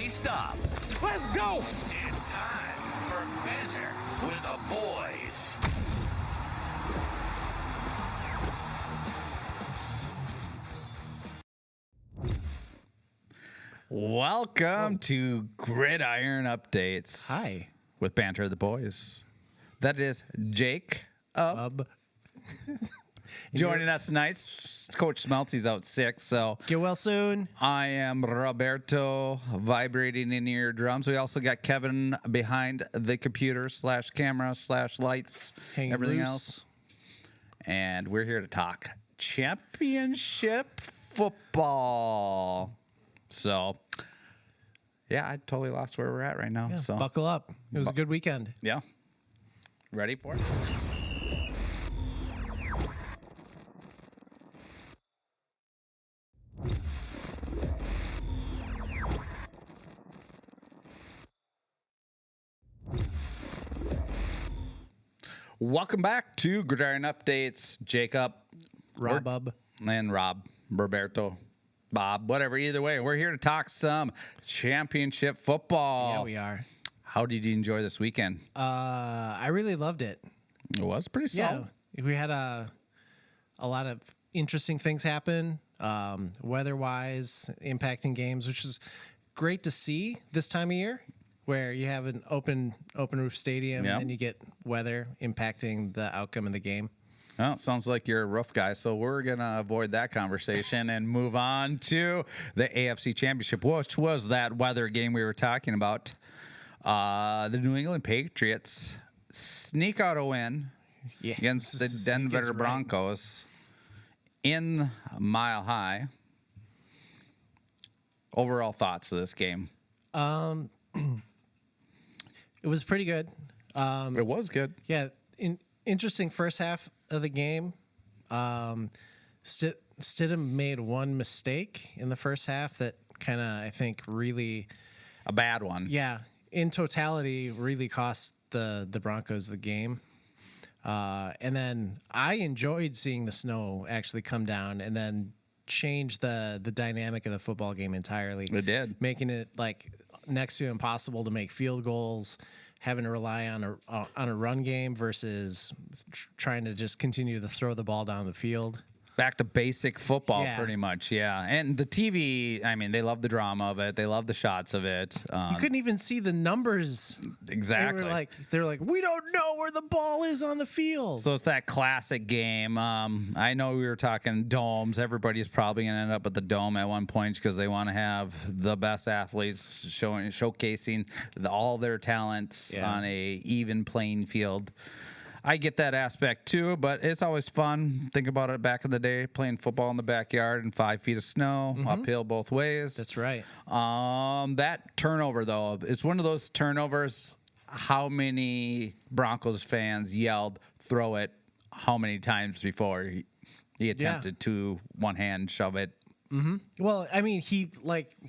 fully stop. Let's go! It's time for Banter with the boys. Welcome to Gridiron Updates. Hi. With Banter of the Boys. That is Jake joining us tonight. Coach Smelty's out sick, so Get well soon. I am Roberto vibrating in your drums. We also got Kevin behind the computer / camera / lights, Hanging everything loose. else. And we're here to talk championship football. So, yeah, I totally lost where we're at right now. Yeah, So, buckle up. It was a good weekend. yeah. Ready for it? Welcome back to Gridiron Updates. Jacob, Rob. and Roberto, Bob, whatever. Either way, we're here to talk some championship football. Yeah, we are. How did you enjoy this weekend? I really loved it. It was pretty solid. Yeah, we had a lot of interesting things happen, weather-wise, impacting games, which is great to see this time of year, where you have an open roof stadium Yeah. and you get weather impacting the outcome of the game. Well, it sounds like you're a roof guy, so we're going to avoid that conversation and move on to the AFC Championship, which was that weather game we were talking about. The New England Patriots sneak out a win against the Denver Broncos in Mile High. Overall thoughts of this game? It was pretty good. It was good. Yeah, interesting first half of the game. Stidham made one mistake in the first half that kind of, I think, really, A bad one. yeah, in totality, really cost the Broncos the game. And then I enjoyed seeing the snow actually come down and then change the dynamic of the football game entirely. It did. Making it like next to impossible to make field goals, having to rely on a run game versus trying to just continue to throw the ball down the field. Back to basic football, Yeah. pretty much, yeah. And the TV, I mean, they love the drama of it. They love the shots of it. You couldn't even see the numbers. Exactly. They were like, we don't know where the ball is on the field. So it's that classic game. I know we were talking domes. Everybody's probably going to end up at the dome at one point because they want to have the best athletes showcasing all their talents on a even playing field. I get that aspect too, but it's always fun. Think about it back in the day, playing football in the backyard in 5 feet of snow, uphill both ways. That's right. That turnover, though, it's one of those turnovers. How many Broncos fans yelled, throw it, how many times before he attempted to one-hand shove it? Well, I mean, he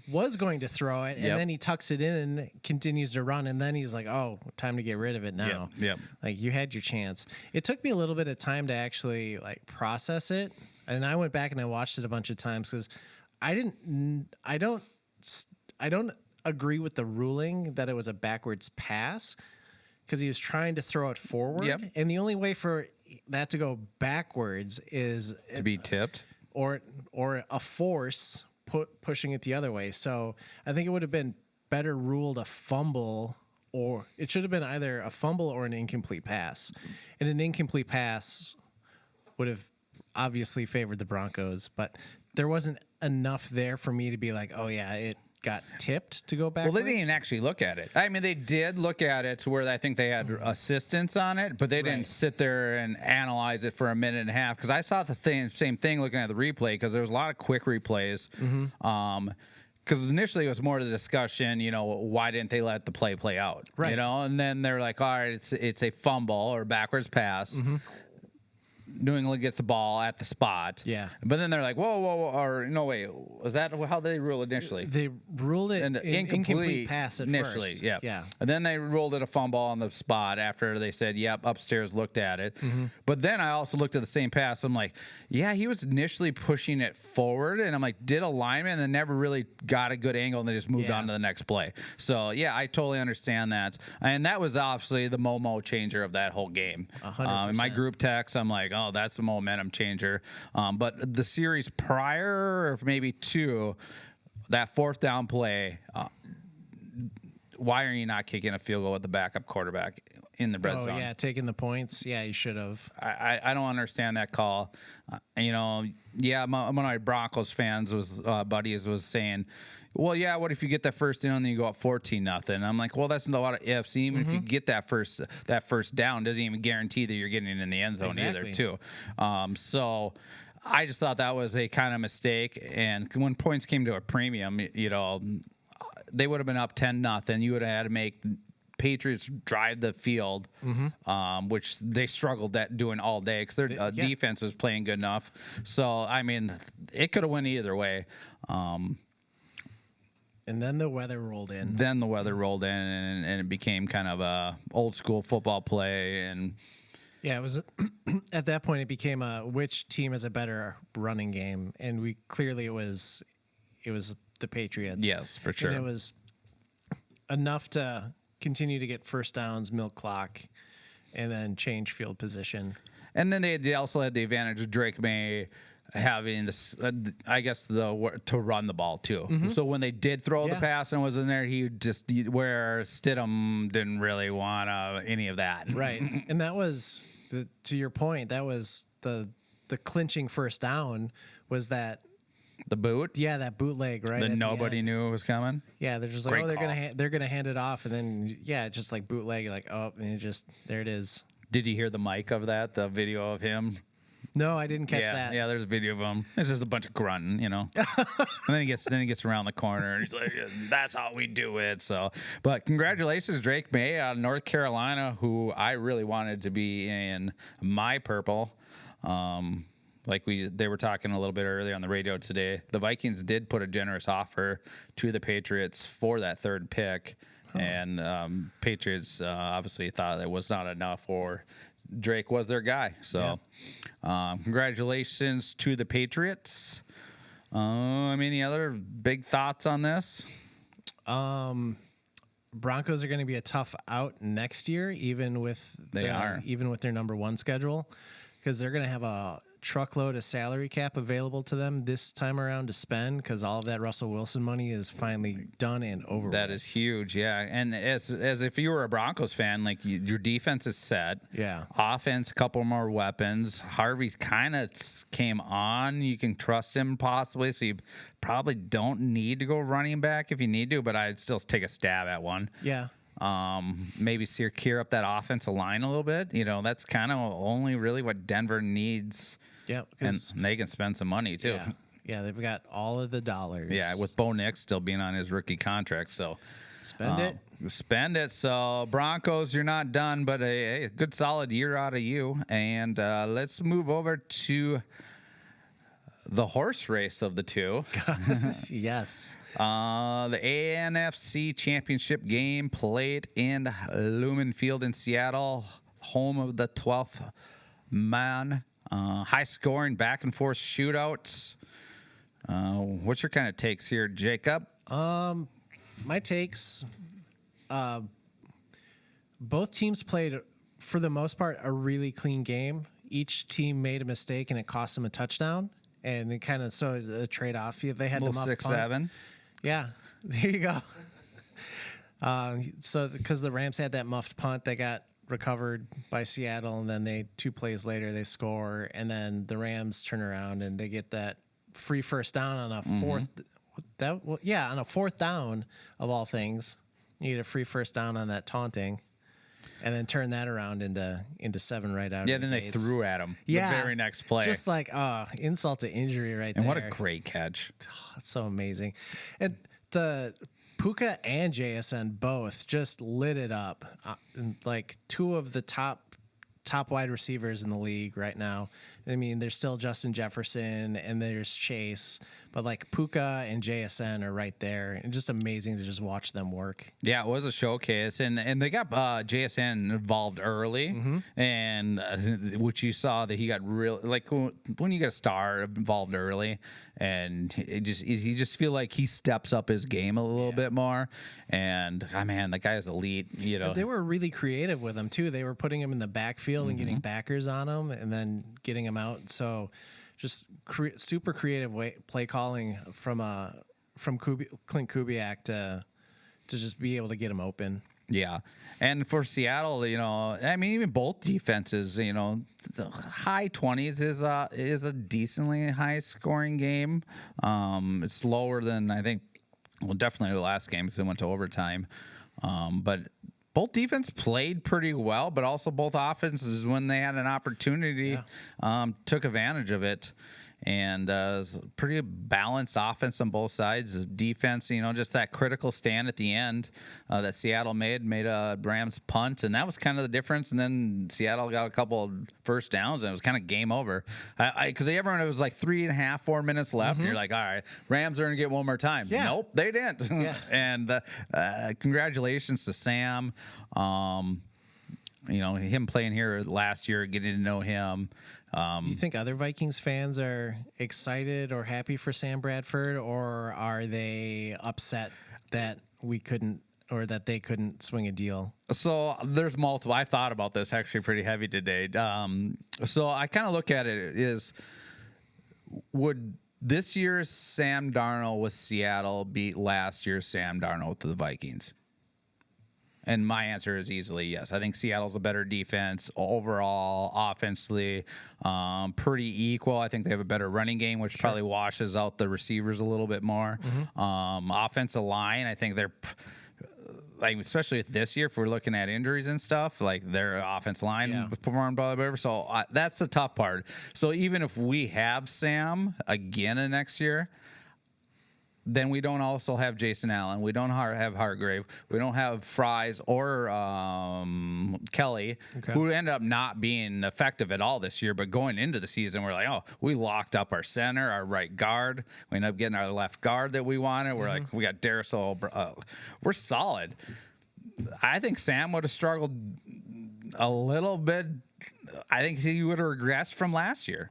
was going to throw it, and Yep. then he tucks it in and continues to run, and then he's like, "Oh, time to get rid of it now." Yep. Like you had your chance. It took me a little bit of time to actually process it, and I went back and I watched it a bunch of times because I don't agree with the ruling that it was a backwards pass because he was trying to throw it forward, Yep. and the only way for that to go backwards is To be tipped. or a force pushing it the other way. So I think it would have been better ruled a fumble, or it should have been either a fumble or an incomplete pass. And an incomplete pass would have obviously favored the Broncos, but there wasn't enough there for me to be like, oh yeah, it got tipped to go backwards. Well, they didn't actually look at it. I mean, they did look at it to where I think they had assistance on it, but they didn't Right. sit there and analyze it for a minute and a half. Because I saw the same thing looking at the replay, because there was a lot of quick replays. Because initially it was more of the discussion, why didn't they let the play out? Right. And then they're like, all right, it's a fumble or backwards pass. New England gets the ball at the spot. Yeah. But then they're like, whoa, or no, wait, was that how they ruled initially? They ruled it An an incomplete pass at initially, first. yeah. And then they ruled it a fumble on the spot after they said, yep, upstairs looked at it. But then I also looked at the same pass. I'm like, yeah, he was initially pushing it forward. And I'm like, did alignment and then never really got a good angle and they just moved on to the next play. So, yeah, I totally understand that. And that was obviously the Momo changer of that whole game. 100%. In my group text, I'm like, oh, that's the momentum changer. But the series prior, or maybe two, that fourth down play, why are you not kicking a field goal with the backup quarterback in the red zone? Oh, yeah, taking the points. Yeah, you should have. I don't understand that call. One of my Broncos fans buddies was saying, well, yeah, what if you get that first down and then you go up 14-0? I'm like, well, that's a lot of ifs. Even if you get that first down, doesn't even guarantee that you're getting it in the end zone either, too. So I just thought that was a kind of mistake. And when points came to a premium, they would have been up 10-0. You would have had to make Patriots drive the field, which they struggled at doing all day because their defense was playing good enough. So, I mean, it could have went either way. And then the weather rolled in. And it became kind of a old school football play. And yeah, it was at that point it became which team has a better running game, and it was the Patriots. Yes, for sure. And it was enough to continue to get first downs, milk clock, and then change field position. And then they also had the advantage of Drake May having this, to run the ball too. So when they did throw the pass and was in there, where Stidham didn't really want any of that. Right. And that was, to your point, that was the clinching first down was that. The boot? Yeah, that bootleg, right? That nobody knew it was coming? Yeah, they're just like, they're gonna hand it off, and then just like bootleg, like, oh, and there it is. Did you hear the mic of that? The video of him? No, I didn't catch that. Yeah, there's a video of him. It's just a bunch of grunting, and then he gets around the corner and he's like, "That's how we do it." So, but congratulations, Drake May out of North Carolina, who I really wanted to be in my purple. They were talking a little bit earlier on the radio today. The Vikings did put a generous offer to the Patriots for that third pick, and Patriots obviously thought it was not enough, or Drake was their guy. So, congratulations to the Patriots. Any other big thoughts on this? Broncos are going to be a tough out next year, even with their number one schedule, because they're going to have a truckload of salary cap available to them this time around to spend, because all of that Russell Wilson money is finally done and over. That is huge, yeah. And as if you were a Broncos fan, like your defense is set. Yeah. Offense, a couple more weapons. Harvey's kind of came on. You can trust him possibly, so you probably don't need to go running back if you need to, but I'd still take a stab at one. Yeah. Maybe secure up that offensive line a little bit. That's kind of only really what Denver needs. Yeah, and they can spend some money too. Yeah, they've got all of the dollars. Yeah, with Bo Nix still being on his rookie contract, so spend it. So Broncos, you're not done, but a good solid year out of you. And let's move over to the horse race of the two. Yes. The ANFC Championship game played in Lumen Field in Seattle, home of the 12th man. High scoring, back and forth shootouts. What's your kind of takes here, Jacob? My takes. Both teams played, for the most part, a really clean game. Each team made a mistake and it cost them a touchdown. And it kind of a trade off. They had the muff 6-7. Yeah, there you go. Because the Rams had that muffed punt that got recovered by Seattle, and then 2 plays later they score, and then the Rams turn around and they get that free first down on a fourth. On a fourth down of all things, you get a free first down on that taunting. And then turn that around into 7 right out. Yeah, then they threw at him. The very next play. Just like insult to injury right there. And what a great catch! That's so amazing. And the Puka and JSN both just lit it up. Like 2 of the top top wide receivers in the league right now. I mean, there's still Justin Jefferson and there's Chase, but like Puka and JSN are right there, and just amazing to just watch them work. Yeah, it was a showcase, and they got JSN involved early, and which you saw that he got real like when you get a star involved early, and you just feel like he steps up his game a little bit more, and man, the guy is elite. You know, But they were really creative with him too. They were putting him in the backfield and getting backers on him, and then getting him out. So, just super creative play calling from Clint Kubiak to just be able to get him open. Yeah. And for Seattle, you know, I mean, even both defenses, you know, the high 20s is a decently high scoring game. It's lower than I think, well, definitely the last game because they went to overtime. But both defense played pretty well, but also both offenses, when they had an opportunity, took advantage of it. And pretty balanced offense on both sides. Defense, you know, just that critical stand at the end that Seattle made a Rams punt, and that was kind of the difference. And then Seattle got a couple of first downs, and it was kind of game over. Because everyone, it was like 3.5, 4 minutes left, and you're like, all right, Rams are going to get one more time. Yeah. Nope, they didn't. Yeah. And congratulations to Sam. You know, him playing here last year, getting to know him. Do you think other Vikings fans are excited or happy for Sam Bradford, or are they upset that we couldn't, or that they couldn't swing a deal? So there's multiple. I thought about this actually pretty heavy today. So I kind of look at it is, would this year's Sam Darnold with Seattle beat last year's Sam Darnold with the Vikings? And my answer is easily yes. I think Seattle's a better defense overall, offensively, pretty equal. I think they have a better running game, which probably washes out the receivers a little bit more. Offensive line, I think they're like, especially with this year, if we're looking at injuries and stuff, like their offensive line performed better. So that's the tough part. So even if we have Sam again in next year, then we don't also have Jason Allen. We don't have Hargrave. We don't have Fries or Kelly, who ended up not being effective at all this year. But going into the season, we're like, oh, we locked up our center, our right guard. We ended up getting our left guard that we wanted. We're like, we got Darisaw. We're solid. I think Sam would have struggled a little bit. I think he would have regressed from last year.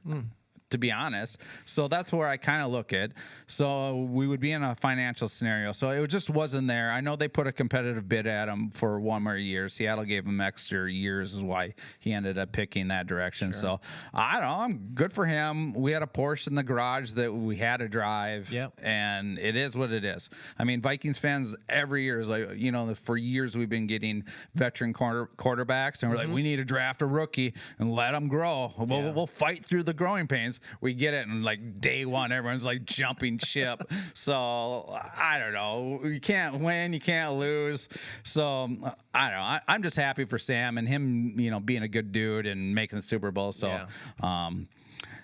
To be honest. So that's where I kind of look at. So we would be in a financial scenario. So it just wasn't there. I know they put a competitive bid at him for one more year. Seattle gave him extra years is why he ended up picking that direction. So I don't know. I'm good for him. We had a Porsche in the garage that we had to drive. And it is what it is. I mean, Vikings fans every year is like, you know, for years we've been getting veteran quarterbacks, and we're like, we need to draft a rookie and let them grow. We'll fight through the growing pains. We get it, and like day one, everyone's like jumping ship. So I don't know. You can't win, you can't lose. So I don't know. I'm just happy for Sam and him, you know, being a good dude and making the Super Bowl. So I'm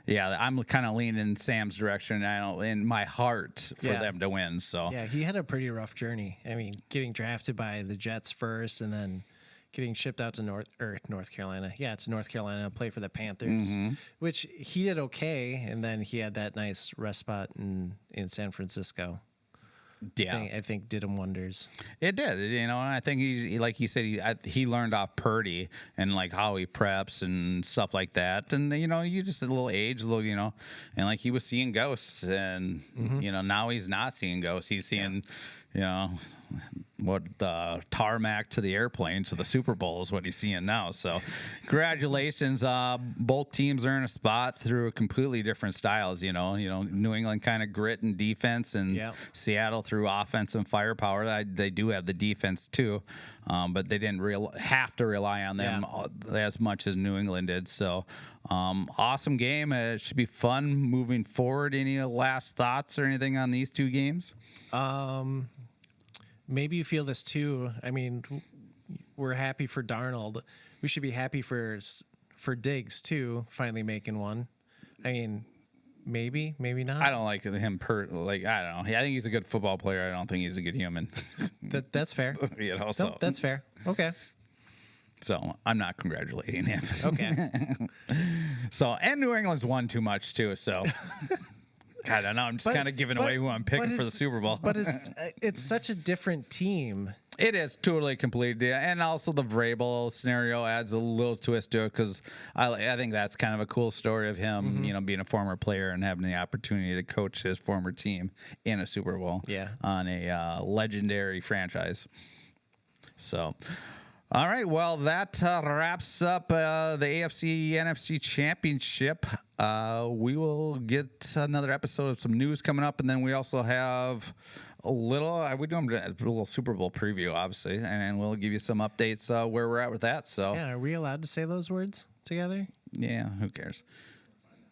kind of leaning in Sam's direction. I don't in my heart for them to win. So yeah, he had a pretty rough journey. I mean, getting drafted by the Jets first, and then getting shipped out to North Carolina. Yeah, it's North Carolina. Play for the Panthers, which he did okay, and then he had that nice rest spot in San Francisco. Yeah, I think did him wonders. It did, you know. And I think he like you said, he learned off Purdy and like how he preps and stuff like that. And you know, you just a little age, you know, and like he was seeing ghosts, and you know, now he's not seeing ghosts. He's seeing, you know, what the tarmac to the airplane to the Super Bowl is what he's seeing now. So congratulations. Both teams are in a spot through completely different styles, you know, New England kind of grit and defense, and Seattle through offense and firepower. They do have the defense too, but they didn't have to rely on them as much as New England did. So awesome game. It should be fun moving forward. Any last thoughts or anything on these two games? Maybe you feel this too. I mean, we're happy for Darnold. We should be happy for Diggs too, finally making one. I mean, maybe not. I don't like him I don't know. I think he's a good football player. I don't think he's a good human. That's fair. You know, that's fair. Okay. So I'm not congratulating him. Okay. So, and New England's won too much too. So I don't know. I'm just kind of giving away who I'm picking for the Super Bowl. But it's such a different team. It is totally complete, and also the Vrabel scenario adds a little twist to it because I think that's kind of a cool story of him, being a former player and having the opportunity to coach his former team in a Super Bowl, on a legendary franchise. So, all right, well that wraps up the AFC NFC Championship. We will get another episode of some news coming up, and then we also have a little Super Bowl preview, obviously, and we'll give you some updates where we're at with that. So, yeah, are we allowed to say those words together? Yeah, who cares?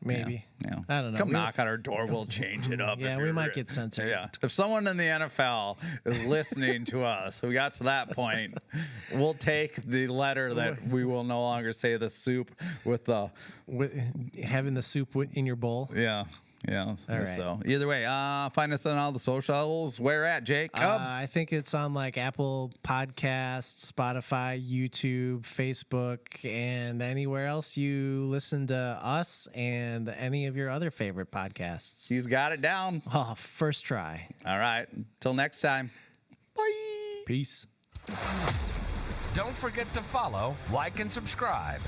Maybe. Yeah. I don't know. Come knock on our door. We'll change it up. Yeah, we might get censored. Yeah. If someone in the NFL is listening to us, we got to that point, we'll take the letter that we will no longer say the soup with having the soup in your bowl. Yeah. Yeah. All right. So either way, find us on all the socials. Where at, Jake? I think it's on like Apple Podcasts, Spotify, YouTube, Facebook, and anywhere else you listen to us and any of your other favorite podcasts. He's got it down. Oh, first try. All right. Till next time. Bye. Peace. Don't forget to follow, like, and subscribe.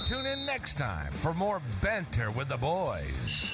Tune in next time for more Banter with the Boys.